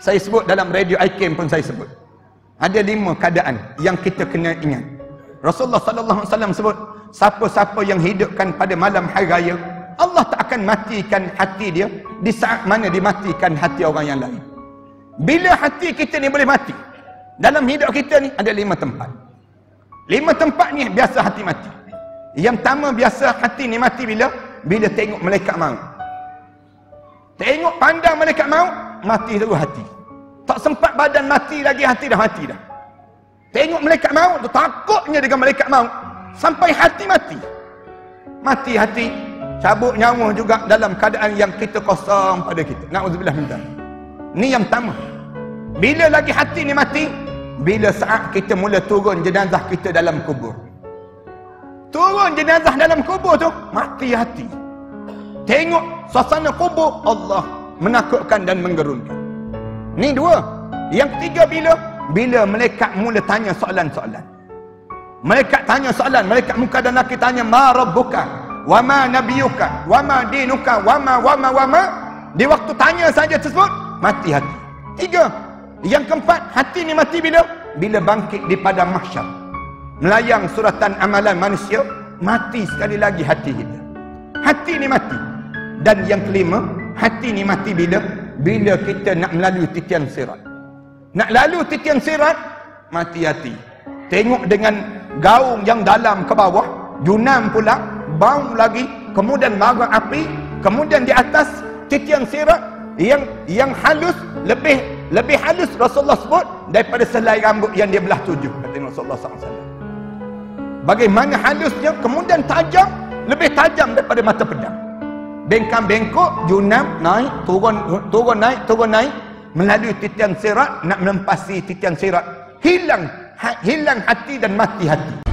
Saya sebut dalam radio ICAM pun saya sebut. Ada 5 keadaan yang kita kena ingat. Rasulullah sallallahu alaihi wasallam sebut, siapa-siapa yang hidupkan pada malam hari raya, Allah tak akan matikan hati dia di saat mana dimatikan hati orang yang lain. Bila hati kita ni boleh mati? Dalam hidup kita ni ada 5 tempat. 5 tempat ni biasa hati mati. Yang pertama biasa hati ni mati bila tengok malaikat maut. Tengok pandang malaikat maut, mati terus hati. Tak sempat badan mati lagi, hati dah mati dah. Tengok malaikat maut tu, takutnya dengan malaikat maut sampai hati mati. Mati hati, cabut nyawa juga dalam keadaan yang kita kosong pada kita. Na'udzubillah min dzalik. Ni yang pertama. Bila lagi hati ni mati? Bila saat kita mula turun jenazah kita dalam kubur. Turun jenazah dalam kubur tu, mati hati. Tengok suasana kubur, Allah menakutkan dan menggerunkan. Ni 2. Yang ketiga bila malaikat mula tanya soalan-soalan. Malaikat tanya soalan, malaikat muka dan nakir tanya, ma rabbuka, wa ma nabiyuka, wa ma dinuka, wa ma. Di waktu tanya saja tersebut, mati hati. 3. Yang keempat, hati ni mati bila bangkit di padang mahsyar. Melayang suratan amalan manusia, mati sekali lagi hati kita. Hati ni mati. Dan yang kelima, hati ni mati bila kita nak melalui titian sirat. Nak lalu titian sirat, mati hati. Tengok dengan gaung yang dalam ke bawah, junam pula, bau lagi, kemudian bara api, kemudian di atas titian sirat yang halus, lebih halus Rasulullah sebut daripada selai rambut yang dia belah 7, kata Rasulullah SAW. Bagaimana halusnya, kemudian tajam, lebih tajam daripada mata pedang. Bengkang-bengkok, junam, naik, turun naik, melalui titian sirat, nak melempasi titian sirat. Hilang hati dan mati hati.